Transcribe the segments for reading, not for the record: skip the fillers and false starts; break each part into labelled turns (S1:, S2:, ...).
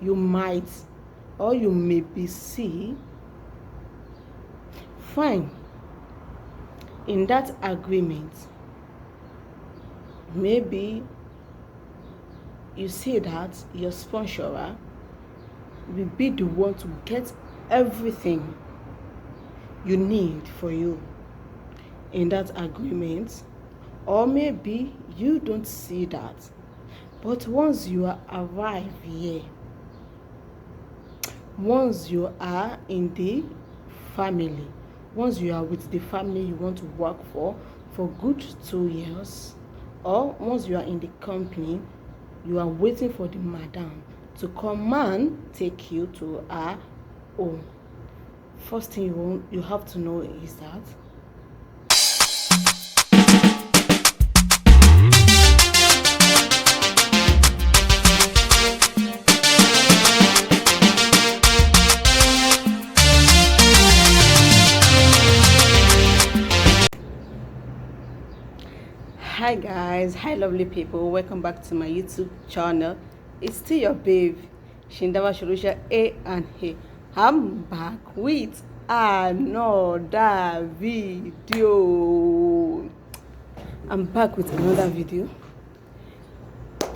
S1: you might or you maybe see, fine. In that agreement, maybe you see that your sponsor will be the one to get everything you need for you in that agreement, or maybe you don't see that. But once you arrive here, once you are in the family, once you are with the family you want to work for good 2 years, or once you are in the company, you are waiting for the madam to come and take you to her home. First thing you have to know is that hi guys, hi lovely people, welcome back to my YouTube channel. It's still your babe Shindawa Shurusha A and A. I'm back with another video.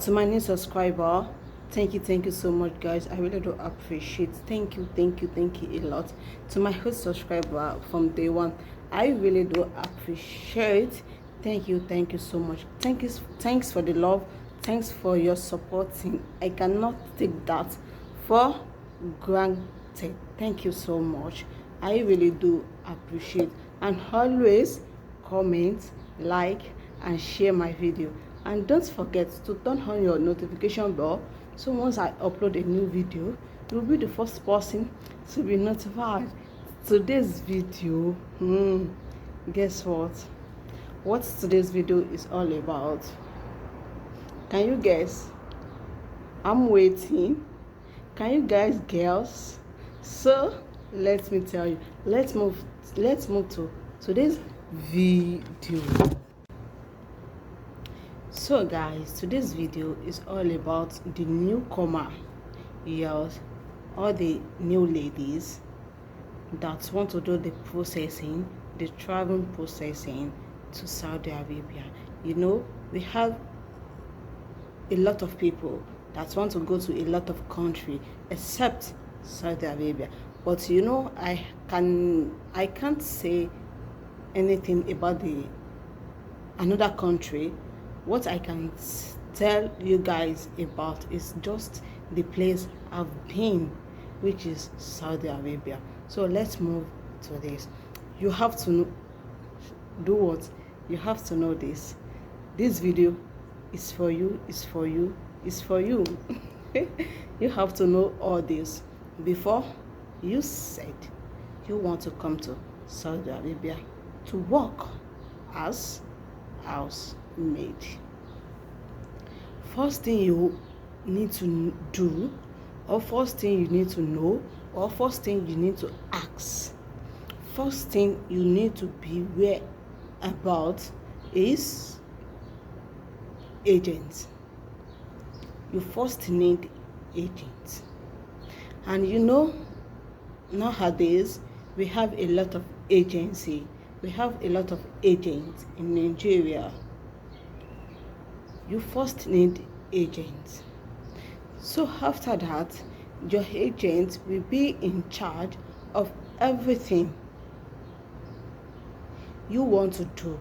S1: To my new subscriber, thank you so much guys. I really do appreciate. Thank you a lot. To my host subscriber from day one, I really do appreciate. Thank you so much. Thanks for the love. Thanks for your supporting. I cannot take that for granted. Thank you so much. I really do appreciate. And always comment, like and share my video. And don't forget to turn on your notification bell, so once I upload a new video, you'll be the first person to be notified. Today's video, guess what today's video is all about? Can you guess? I'm waiting. Can you guys guess? So let me tell you. Let's move to today's video. So guys, today's video is all about the newcomer girls, or the new ladies that want to do the processing, the travel processing to Saudi Arabia. You know, we have a lot of people that want to go to a lot of countries except Saudi Arabia. But you know, I can't say anything about the another country. What I can tell you guys about is just the place I've been, which is Saudi Arabia. So let's move to this. You have to do what? You have to know this. This video is for you, is for you, is for you. You have to know all this before you said you want to come to Saudi Arabia to work as housemaid. First thing you need to do, or first thing you need to know, or first thing you need to ask, first thing you need to be aware about is agents. You first need agents. And you know, nowadays we have a lot of agency. We have a lot of agents in Nigeria. You first need agents. So after that, your agent will be in charge of everything you want to do.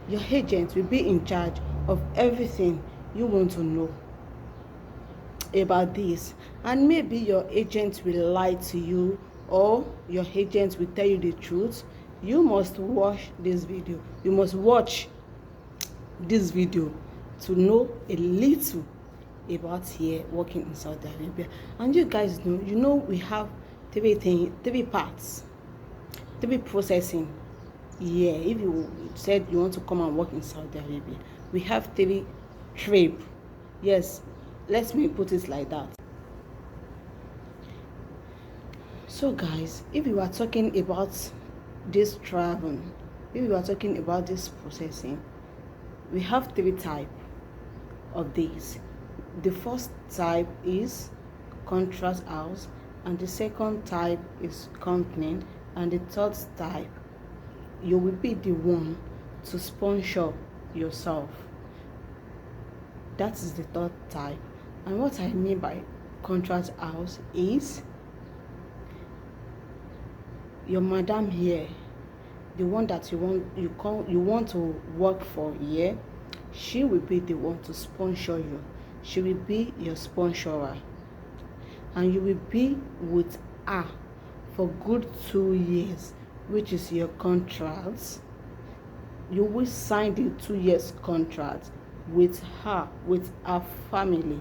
S1: Your agent will be in charge of everything you want to know about this. And maybe your agent will lie to you, or your agent will tell you the truth. You must watch this video. You must watch this video to know a little about here working in Saudi Arabia. And you guys know, we have three parts, three processing. Yeah, if you said you want to come and work in Saudi Arabia, we have three trip. Yes, let me put it like that. So guys, if you are talking about this travel, if you are talking about this processing, we have three types of these. The first type is contract house, and the second type is company, and the third type, you will be the one to sponsor yourself. That is the third type. And what I mean by contract house is your madam here, the one that you want to work for here, she will be the one to sponsor you. She will be your sponsorer, and you will be with her for good 2 years, which is your contract. You will sign the 2 years contract with her, with her family,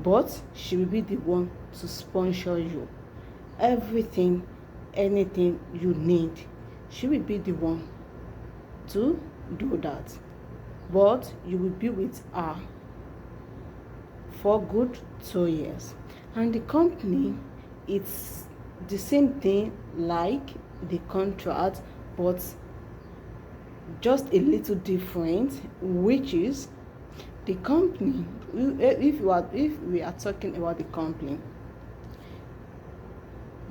S1: but she will be the one to sponsor you. Everything, anything you need, she will be the one to do that, but you will be with her for good 2 years. And the company, it's the same thing like the contract, but just a little different, which is the company. If we are talking about the company,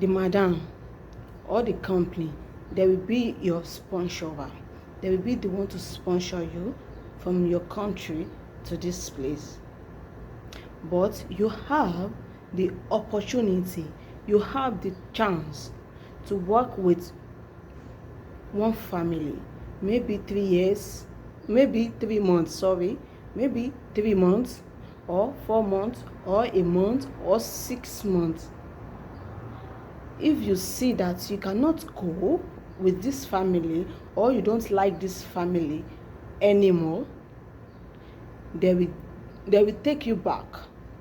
S1: the madam or the company, they will be your sponsorer. They will be the one to sponsor you from your country to this place. But you have the opportunity, you have the chance to work with one family, maybe 3 years, maybe 3 months, maybe 3 months or 4 months or a month or 6 months. If you see that you cannot go with this family, or you don't like this family anymore, they will take you back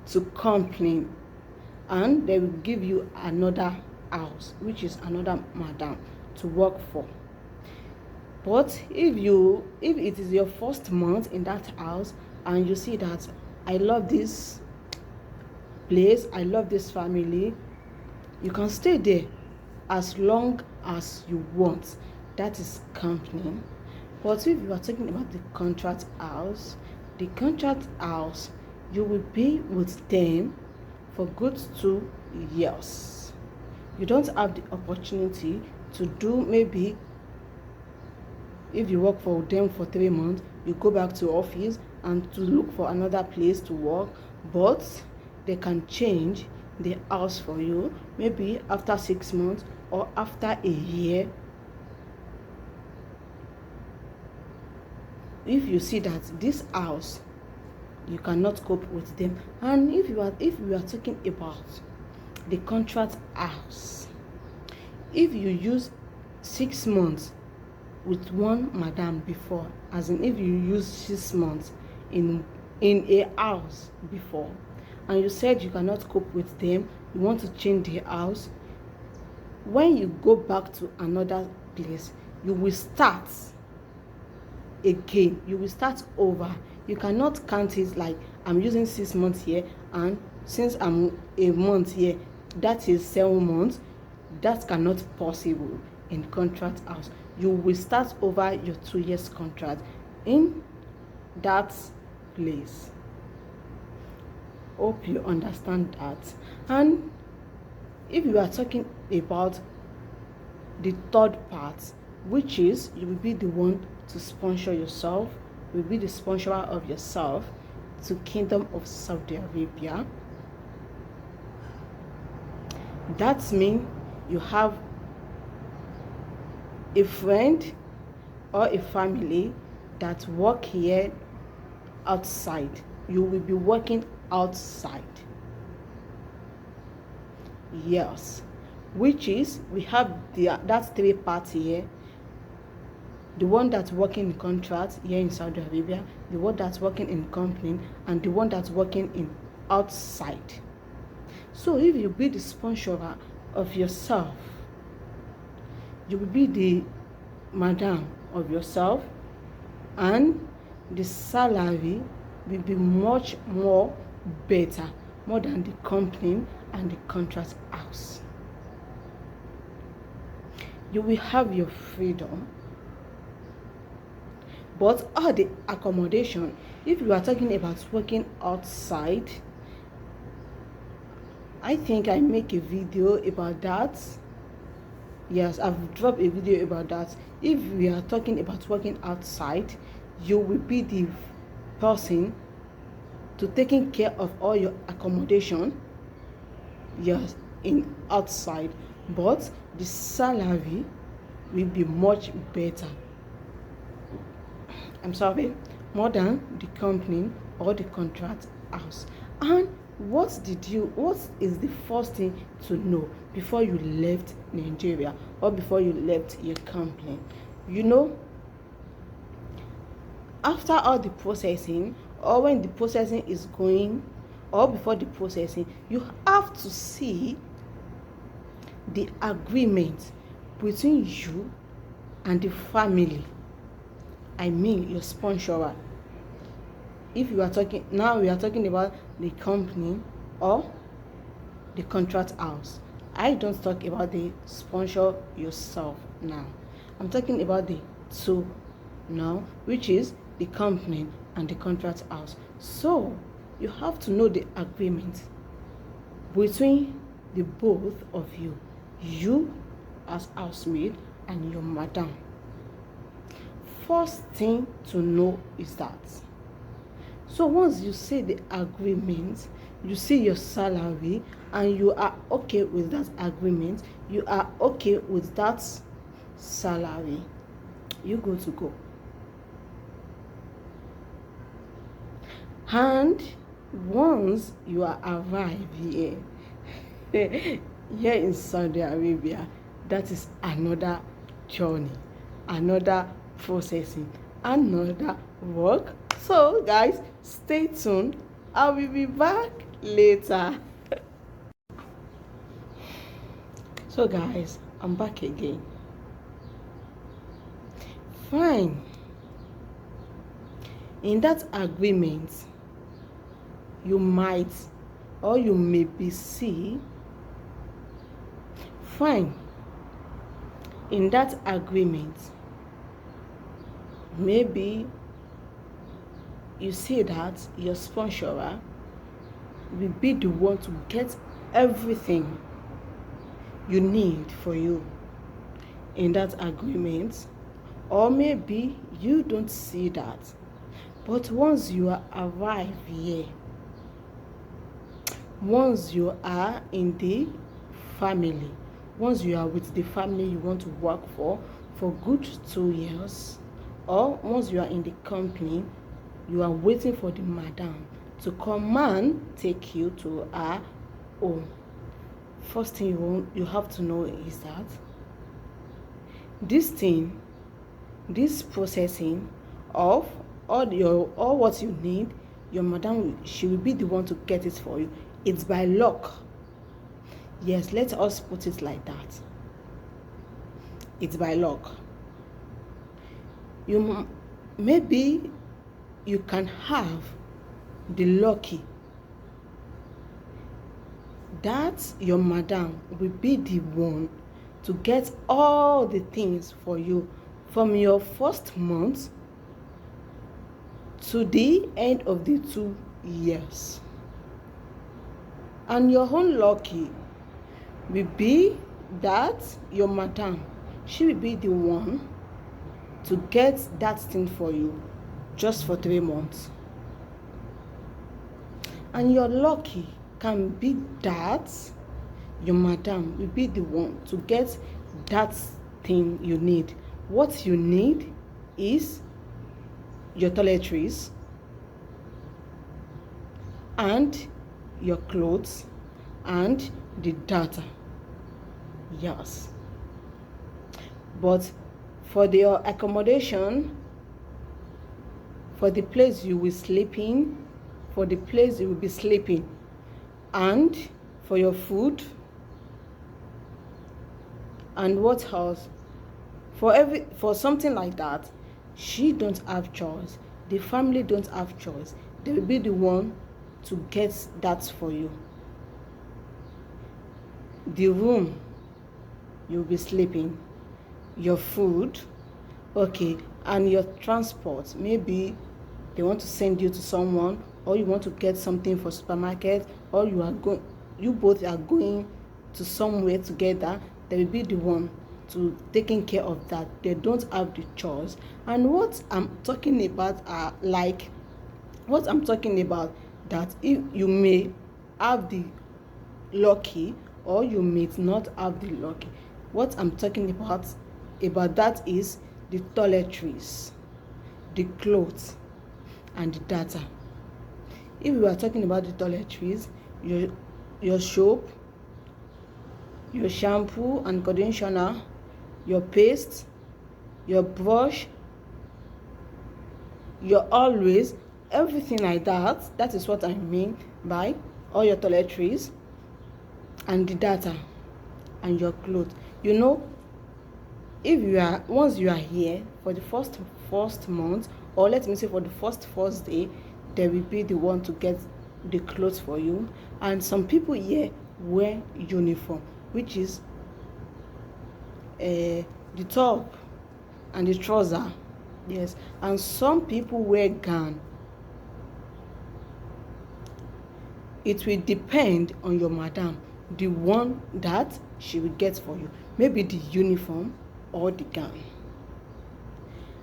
S1: to company, and they will give you another house, which is another madam to work for. But if it is your first month in that house and you see that I love this place, I love this family, you can stay there as long as you want. That is company. But if you are talking about the contract house, you will be with them for good 2 years. You don't have the opportunity to do, maybe if you work for them for 3 months, you go back to office and to look for another place to work. But they can change the house for you, maybe after 6 months or after a year. If you see that this house you cannot cope with them. And if we are talking about the contract house, if you use 6 months with one madam before, as in if you use 6 months in a house before, and you said you cannot cope with them, you want to change the house, when you go back to another place, you will start again. You will start over. You cannot count it like I'm using 6 months here, and since I'm a month here, that is 7 months. That cannot possible in contract house. You will start over your 2 years contract in that place. Hope you understand that. And if you are talking about the third part, which is you will be the one to sponsor yourself, you will be the sponsorer of yourself to Kingdom of Saudi Arabia. That means you have a friend or a family that work here outside. You will be working outside. Yes, which is we have that 3 parts here. The one that's working in contract here in Saudi Arabia, the one that's working in company, and the one that's working in outside. So if you be the sponsorer of yourself, you will be the madam of yourself, and the salary will be much more better, more than the company and the contract house. You will have your freedom, but all the accommodation If you are talking about working outside, I think I make a video about that. Yes, I've dropped a video about that. If we are talking about working outside, you will be the person to taking care of all your accommodation, yes, in outside, but the salary will be much better. I'm sorry, more than the company or the contract house. And what is the first thing to know before you left Nigeria or before you left your company? You know, after all the processing, or when the processing is going, or before the processing, you have to see the agreement between you and the family. I mean your sponsor. If you are talking now, we are talking about the company or the contract house. I don't talk about the sponsor yourself now. I'm talking about the two now, which is the company and the contract house. So you have to know the agreement between the both of you as housemaid and your madam. First thing to know is that, so once you see the agreement, you see your salary, and you are okay with that agreement, you are okay with that salary, you go to go. And once you are arrived here here in Saudi Arabia, that is another journey, another processing, another work. So guys, stay tuned. I will be back later. So guys, I'm back again. Fine. In that agreement, you might or you maybe see, fine, in that agreement, maybe you see that your sponsor will be the one to get everything you need for you in that agreement, or maybe you don't see that. But once you arrive here, once you are in the family, once you are with the family you want to work for good 2 years, or once you are in the company, you are waiting for the madam to come and take you to her home. First thing you have to know is that this processing of all what you need, your madam, she will be the one to get it for you. It's by luck. Yes, let us put it like that. It's by luck. Maybe you can have the lucky that your madam will be the one to get all the things for you from your first month to the end of the 2 years. And your own lucky will be that your madam, she will be the one to get that thing for you just for 3 months. And your lucky can be that your madam will be the one to get that thing you need. What you need is your toiletries and your clothes and the data. Yes. But for your accommodation, for the place you will sleep in, for the place you will be sleeping, and for your food, and what else? For something like that, she don't have choice. The family don't have choice. They will be the one to get that for you. The room you'll be sleeping, your food, okay, and your transport, maybe they want to send you to someone, or you want to get something for supermarket, or you both are going to somewhere together, they will be the one to taking care of that. They don't have the chores. And what I'm talking about are like, what I'm talking about, that if you may have the lucky or you may not have the lucky. What I'm talking about that is the toiletries, the clothes, and the data. If we are talking about the toiletries, your soap, your shampoo and conditioner, your paste, your brush, your always, everything like that. That is what I mean by all your toiletries and the data and your clothes. You know, if you are, once you are here for the first month, or let me say for the first day, they will be the one to get the clothes for you. And some people here wear uniform, which is the top and the trouser, yes. And some people wear gown. It will depend on your madam, the one that she will get for you, maybe the uniform or the gown.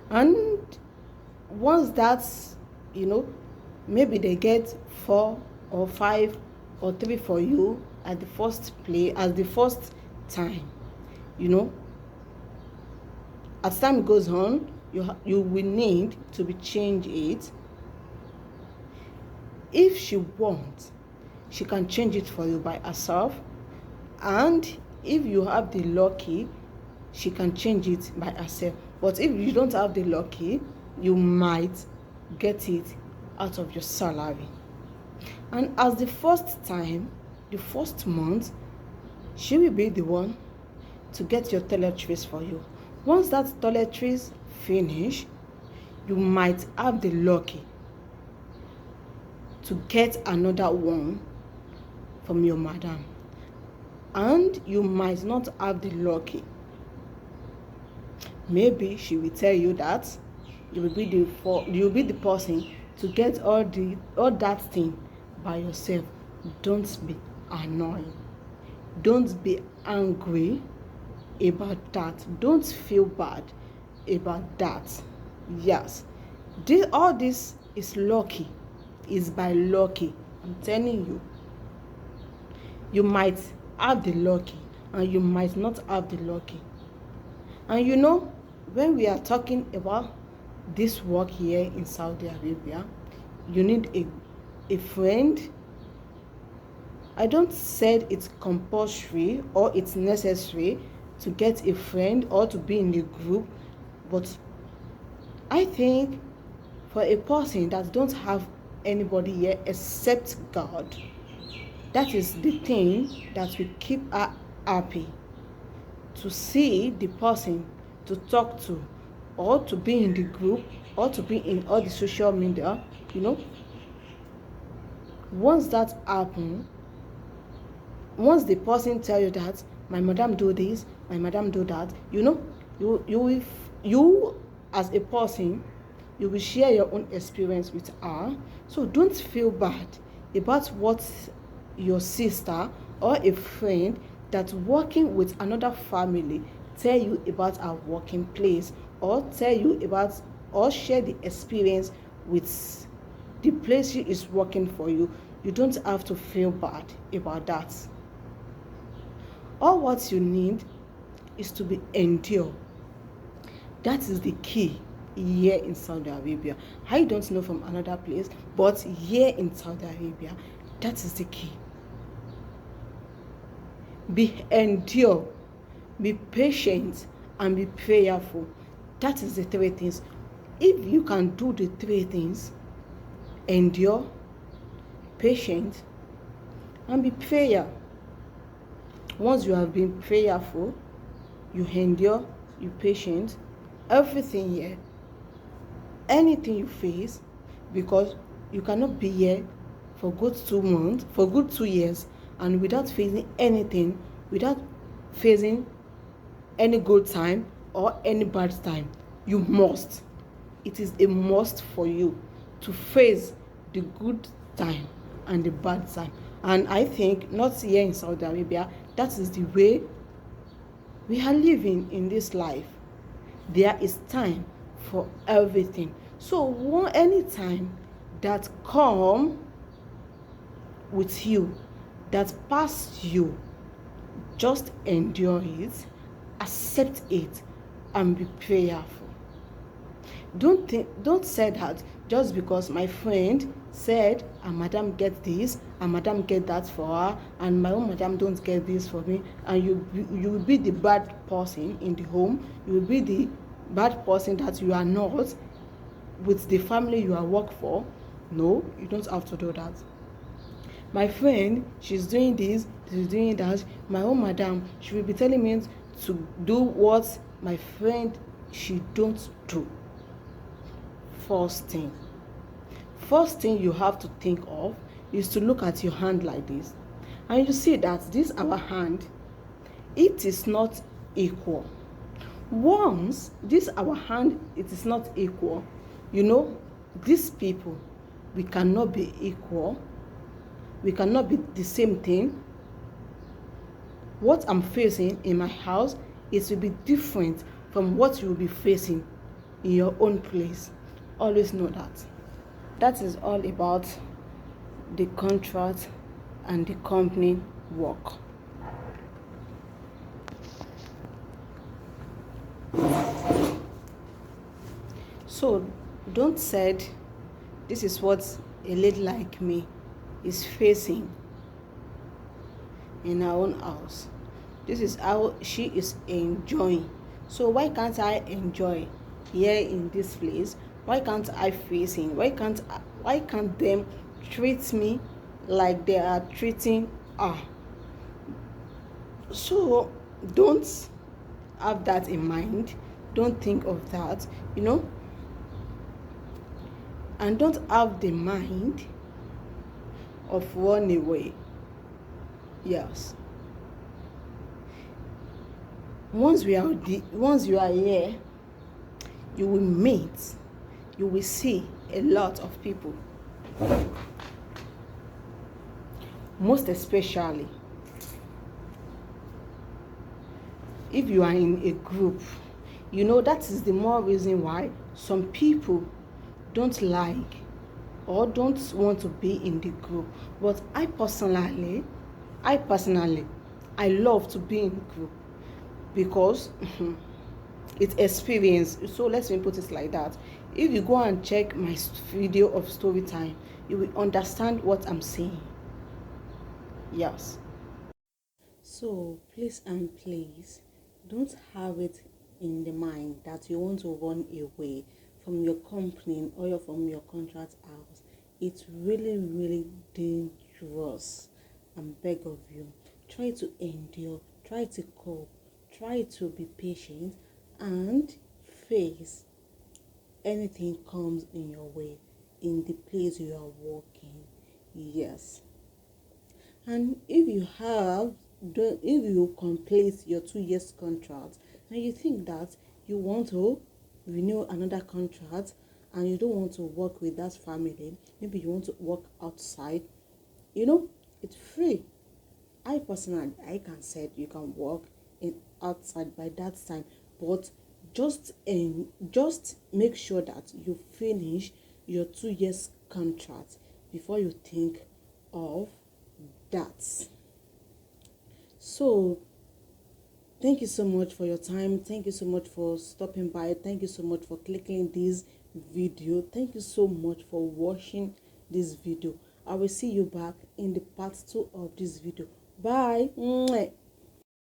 S1: And once that's, maybe they get 4 or 5 or 3 for you at the first time, as time goes on, you will need to be change it. If she wants, she can change it for you by herself. And if you have the lucky, she can change it by herself. But if you don't have the lucky, you might get it out of your salary. And as the first time, the first month, she will be the one to get your toiletries for you. Once that toiletries finish, you might have the lucky to get another one from your madam. And you might not have the lucky. Maybe she will tell you that you will be the person to get all that thing by yourself. Don't be annoyed. Don't be angry about that. Don't feel bad about that. Yes, all this is lucky. Is by lucky. I'm telling you. You might have the lucky and you might not have the lucky. And when we are talking about this work here in Saudi Arabia, you need a friend. I don't say it's compulsory or it's necessary to get a friend or to be in a group, but I think for a person that don't have anybody here except God, that is the thing that will keep her happy. To see the person to talk to, or to be in the group, or to be in all the social media, Once that happens, once the person tell you that my madam do this, my madam do that, you as a person, you will share your own experience with her. So don't feel bad about what your sister or a friend that's working with another family tell you about our working place, or tell you about, or share the experience with the place she is working for you. You don't have to feel bad about that. All what you need is to be endured. That is the key here in Saudi Arabia. I don't know from another place, but here in Saudi Arabia, that is the key. Be endured, be patient, and be prayerful. That is the 3 things. If you can do the 3 things, endure, patient, and be prayer. Once you have been prayerful, you endure, you patient, everything here, anything you face, because you cannot be here for good 2 months, for good 2 years, and without facing anything, without facing any good time or any bad time. You must. It is a must for you to face the good time and the bad time. And I think not here in Saudi Arabia, that is the way we are living in this life. There is time for everything. So any time that come with you, that pass you, just endure it, accept it, and be prayerful. Don't say that just because my friend said and madam get this and madam get that for her and my own madam don't get this for me, and you will be the bad person in the home. You will be the bad person that you are not with the family you are work for. No, you don't have to do that. My friend, she's doing this, she's doing that. My own madam, she will be telling me to do what my friend she don't do. First thing you have to think of is to look at your hand like this, and you see that this our hand, it is not equal. Once this our hand, it is not equal, these people, we cannot be equal, we cannot be the same thing. What I'm facing in my house, it will be different from what you will be facing in your own place. Always know that. That is all about the contract and the company work. So don't say this is what a lady like me is facing in her own house. This is how she is enjoying. So why can't I enjoy here in this place? Why can't I face him? Why can't them treat me like they are treating her? So don't have that in mind. Don't think of that, and don't have the mind of run away. Yes. Once you are here, you will see a lot of people. Most especially if you are in a group, that is the more reason why some people don't like or don't want to be in the group. But I personally I love to be in group because it's experience. So let me put it like that. If you go and check my video of story time, you will understand what I'm saying. Yes. So please and please don't have it in the mind that you want to run away from your company or from your contract house. It's really, really dangerous. I beg of you, try to endure, try to cope, try to be patient and face anything comes in your way in the place you are working. Yes. And if you complete your 2 years contract and you think that you want to renew another contract and you don't want to work with that family, maybe you want to work outside, it's free. I personally, I can say you can work in outside by that time, but just make sure that you finish your 2 years contract before you think of that. So thank you so much for your time. Thank you so much for stopping by. Thank you so much for clicking this video. Thank you so much for watching this video. I will see you back in the part 2 of this video. Bye.